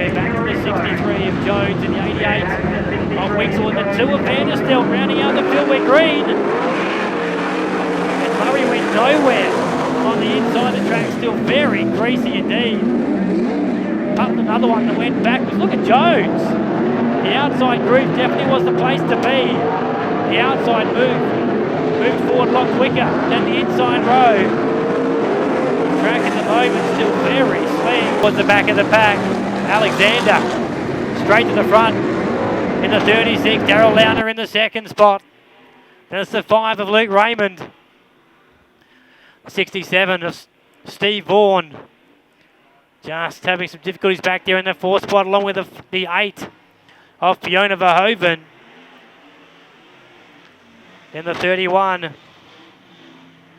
We're back to the 63 of Jones and the 88 of Wixel and the 2 of Vanderstel rounding out the field with Green. And Murray went nowhere on the inside. The track still very greasy indeed. Up another one that went backwards. Look at Jones. The outside groove definitely was the place to be. The outside moved forward a lot quicker than the inside row. Track at the moment still very slim. Was the back of the pack. Alexander straight to the front in the 36. Daryl Launer in the second spot. Then it's the 5 of Luke Raymond. 67 of Steve Vaughan. Just having some difficulties back there in the 4th spot, along with the 8 of Fiona Verhoeven. Then the 31.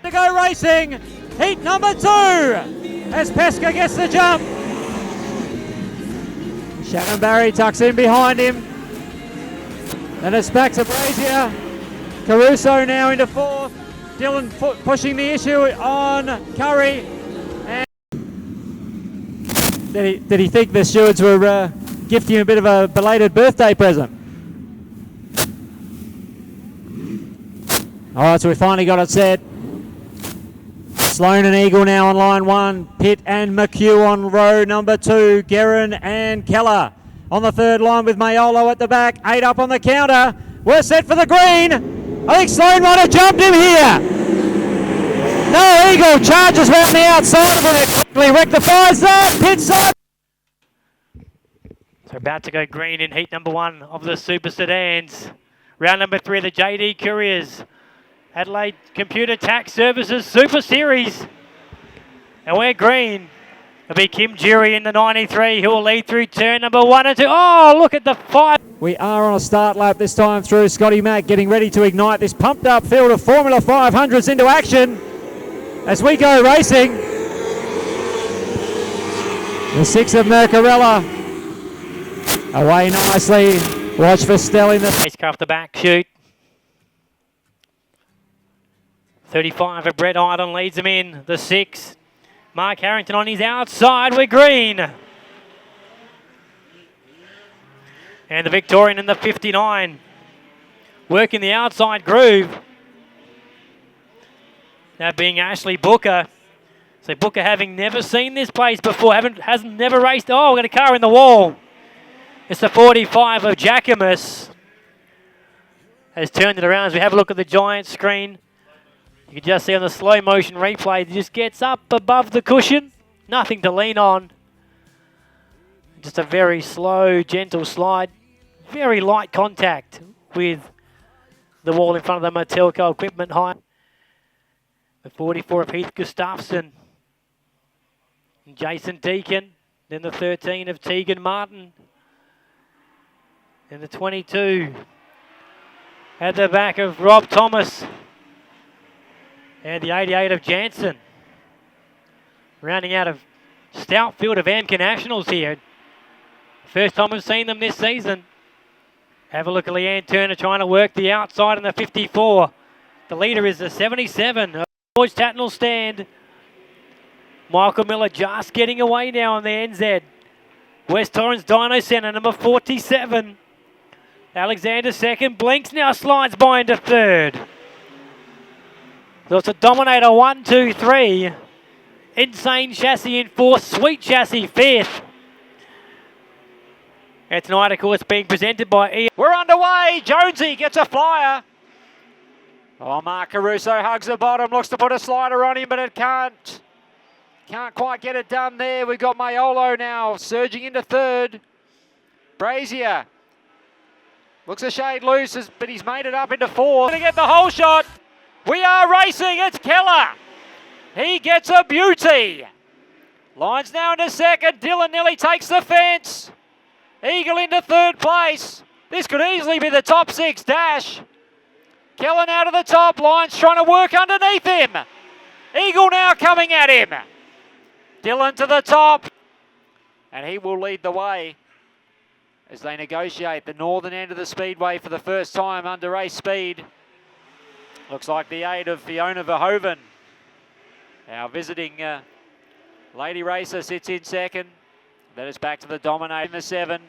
To go racing, heat number 2, as Pesca gets the jump. Shannon Barry tucks in behind him. Then it's back to Brazier. Caruso now into 4th. Dylan pushing the issue on Curry. And did he think the stewards were gifting him a bit of a belated birthday present? All right, so we finally got it set. Sloan and Eagle now on line 1. Pitt and McHugh on row number 2. Guerin and Keller on the 3rd line with Mayolo at the back. 8 up on the counter. We're set for the green. I think Sloan might have jumped him here. No, Eagle charges round the outside of it. Quickly rectifies that. Pitt side. So about to go green in heat number 1 of the Super Sedans. Round number 3 of the JD Couriers. Adelaide Computer Tax Services Super Series. And we're green. It'll be Kim Jury in the 93 who will lead through turn number 1 and 2. Oh, look at the 5. We are on a start lap this time through. Scotty Mack getting ready to ignite this pumped up field of Formula 500s into action as we go racing. The 6 of Mercarella away nicely. Watch for Stell in the spacecraft the back shoot. 35 of Brett Idle leads them in. The 6. Mark Harrington on his outside. We're green. And the Victorian in the 59. Working the outside groove. That being Ashley Booker. So Booker, having never seen this place before, hasn't never raced. Oh, we've got a car in the wall. It's the 45 of Jackamus. Has turned it around as we have a look at the giant screen. You can just see on the slow motion replay, it just gets up above the cushion. Nothing to lean on. Just a very slow, gentle slide. Very light contact with the wall in front of the Matilco equipment high. The 44 of Heath Gustafson. And Jason Deacon. Then the 13 of Tegan Martin. And the 22 at the back of Rob Thomas. And the 88 of Jansen. Rounding out a stout field of AMCA Nationals here. First time we've seen them this season. Have a look at Leanne Turner trying to work the outside in the 54. The leader is the 77 of George Tatnall's stand. Michael Miller just getting away now on the NZ. West Torrens Dino Centre, number 47. Alexander second. Blinks now slides by into 3rd. So it's a Dominator 1, 2, 3. Insane Chassis in 4th. Sweet Chassis 5th. And tonight, of course, being presented by Ian. We're underway. Jonesy gets a flyer. Oh, Mark Caruso hugs the bottom. Looks to put a slider on him, but it can't. Can't quite get it done there. We've got Mayolo now surging into 3rd. Brazier looks a shade loose, but he's made it up into 4th. Going to get the whole shot. We are racing, it's Keller. He gets a beauty. Lines now into 2nd. Dylan nearly takes the fence. Eagle into 3rd place. This could easily be the top 6 dash. Keller now to the top. Lines trying to work underneath him. Eagle now coming at him. Dylan to the top. And he will lead the way as they negotiate the northern end of the speedway for the first time under race speed. Looks like the 8 of Fiona Verhoeven. Our visiting lady racer sits in 2nd. Then it's back to the dominating the 7.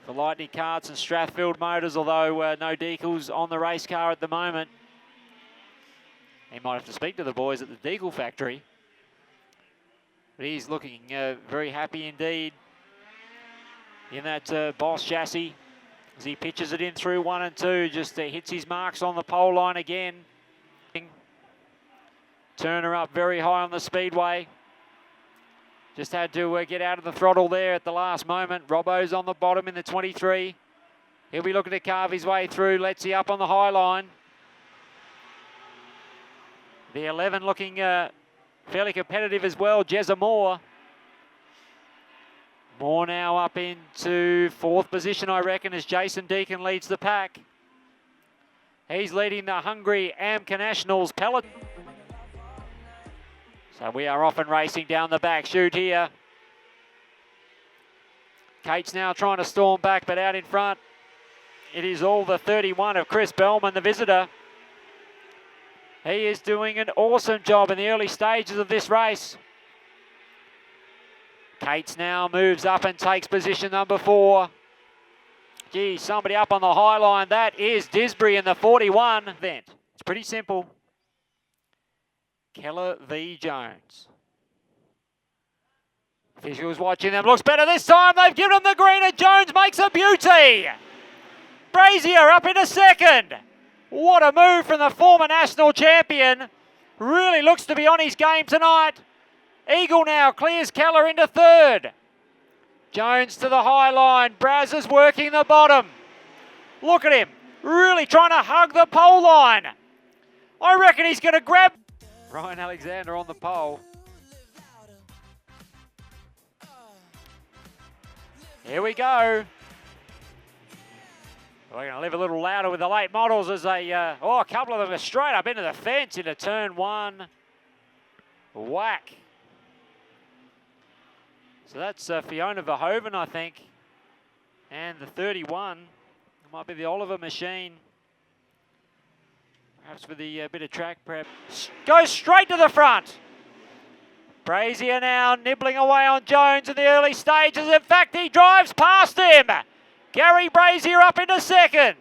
For Lightning Carts and Strathfield Motors, although no decals on the race car at the moment. He might have to speak to the boys at the decal factory. But he's looking very happy indeed in that Boss chassis as he pitches it in through 1 and 2. Just hits his marks on the pole line again. Turner up very high on the speedway. Just had to get out of the throttle there at the last moment. Robbo's on the bottom in the 23. He'll be looking to carve his way through. Let's see up on the high line. The 11 looking fairly competitive as well, Jezza Moore. Moore now up into 4th position, I reckon, as Jason Deacon leads the pack. He's leading the hungry Amca Nationals peloton. So we are off and racing down the back chute here. Kate's now trying to storm back, but out in front, it is all the 31 of Chris Bellman, the visitor. He is doing an awesome job in the early stages of this race. Kate's now moves up and takes position number 4. Gee, somebody up on the high line. That is Disbury in the 41 event. It's pretty simple. Keller v. Jones. Officials watching them. Looks better this time. They've given him the green and Jones makes a beauty. Brazier up into 2nd. What a move from the former national champion. Really looks to be on his game tonight. Eagle now clears Keller into 3rd. Jones to the high line. Braz is working the bottom. Look at him. Really trying to hug the pole line. I reckon he's going to grab. Ryan Alexander on the pole. Here we go. We're going to live a little louder with the late models as they, a couple of them are straight up into the fence into turn 1. Whack. So that's Fiona Verhoeven, I think. And the 31 might be the Oliver Machine. Perhaps with the bit of track prep. Goes straight to the front. Brazier now nibbling away on Jones in the early stages. In fact, he drives past him. Gary Brazier up into 2nd.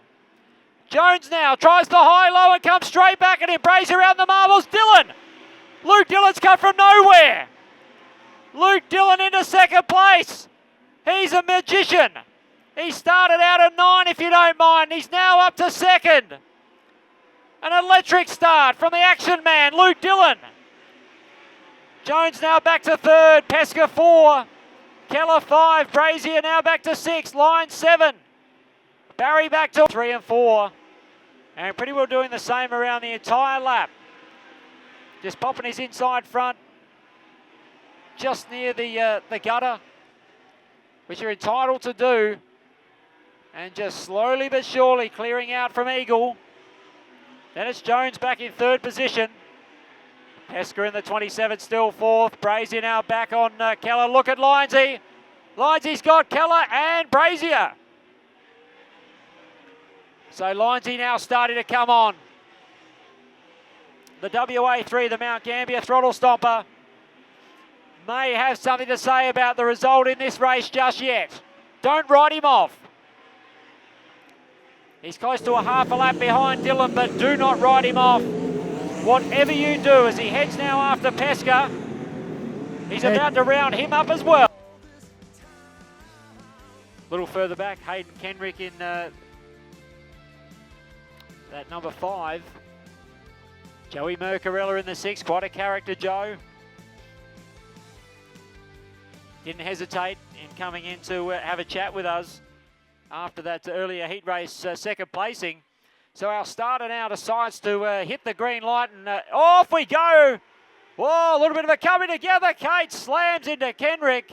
Jones now tries the high-low and comes straight back at him. Brazier around the marbles. Dillon. Luke Dillon's come from nowhere. Luke Dillon into 2nd place. He's a magician. He started out at 9, if you don't mind. He's now up to 2nd. An electric start from the action man, Luke Dillon. Jones now back to 3rd. Pesca 4. Keller 5. Brazier now back to 6. Line 7. Barry back to 3 and 4. And pretty well doing the same around the entire lap. Just popping his inside front just near the gutter, which you're entitled to do. And just slowly but surely clearing out from Eagle. Then it's Jones back in 3rd position. Pesca in the 27 still 4th. Brazier now back on Keller. Look at Lindsay. Lindsay's got Keller and Brazier. So Lindsay now starting to come on. The WA3, the Mount Gambier throttle stomper, may have something to say about the result in this race just yet. Don't write him off. He's close to a half a lap behind Dillon, but do not write him off. Whatever you do, as he heads now after Pesca, he's about to round him up as well. A little further back, Hayden Kenrick in that number 5. Joey Mercarella in the 6, quite a character, Joe. Didn't hesitate in coming in to have a chat with us after that earlier heat race 2nd placing. So our starter now decides to hit the green light and off we go. Whoa, a little bit of a coming together. Kate slams into Kenrick.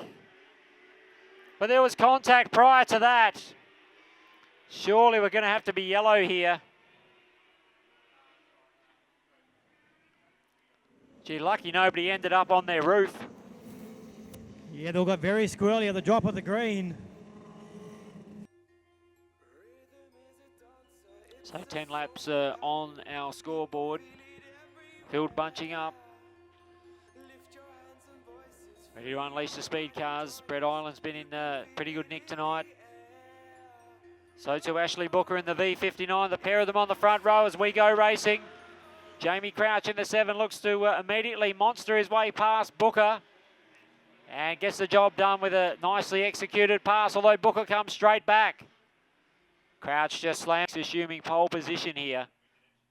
But there was contact prior to that. Surely we're going to have to be yellow here. Gee, lucky nobody ended up on their roof. Yeah, they all got very squirrely at the drop of the green. So 10 laps on our scoreboard. Field bunching up. Ready to unleash the speed cars. Brett Island's been in pretty good nick tonight. So to Ashley Booker in the V59. The pair of them on the front row as we go racing. Jamie Crouch in the 7 looks to immediately monster his way past Booker. And gets the job done with a nicely executed pass, although Booker comes straight back. Crouch just slams, assuming pole position here.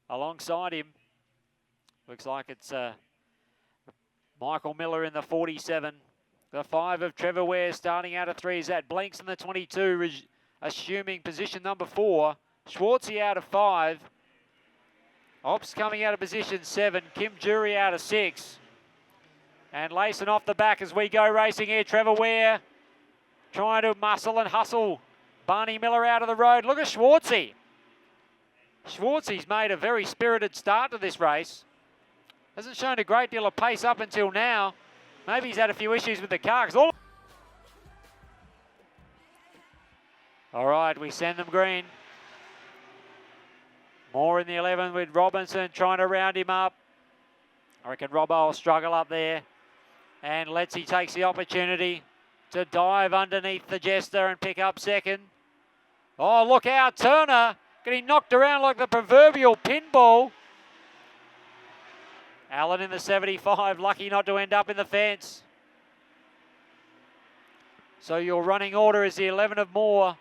Alongside him, looks like it's Michael Miller in the 47. The 5 of Trevor Ware starting out of 3 is that Blinks in the 22, assuming position number 4. Schwartzy out of 5. Ops coming out of position 7. Kim Jury out of 6. And lacing off the back as we go racing here. Trevor Ware trying to muscle and hustle Barney Miller out of the road. Look at Schwartzy. Schwartzy's made a very spirited start to this race. Hasn't shown a great deal of pace up until now. Maybe he's had a few issues with the car. All right, we send them green. More in the 11 with Robinson trying to round him up. I reckon Robbo will struggle up there. And Letzi takes the opportunity to dive underneath the Jester and pick up second. Oh, look out, Turner getting knocked around like the proverbial pinball. Allen in the 75, lucky not to end up in the fence. So your running order is the 11 of Moore,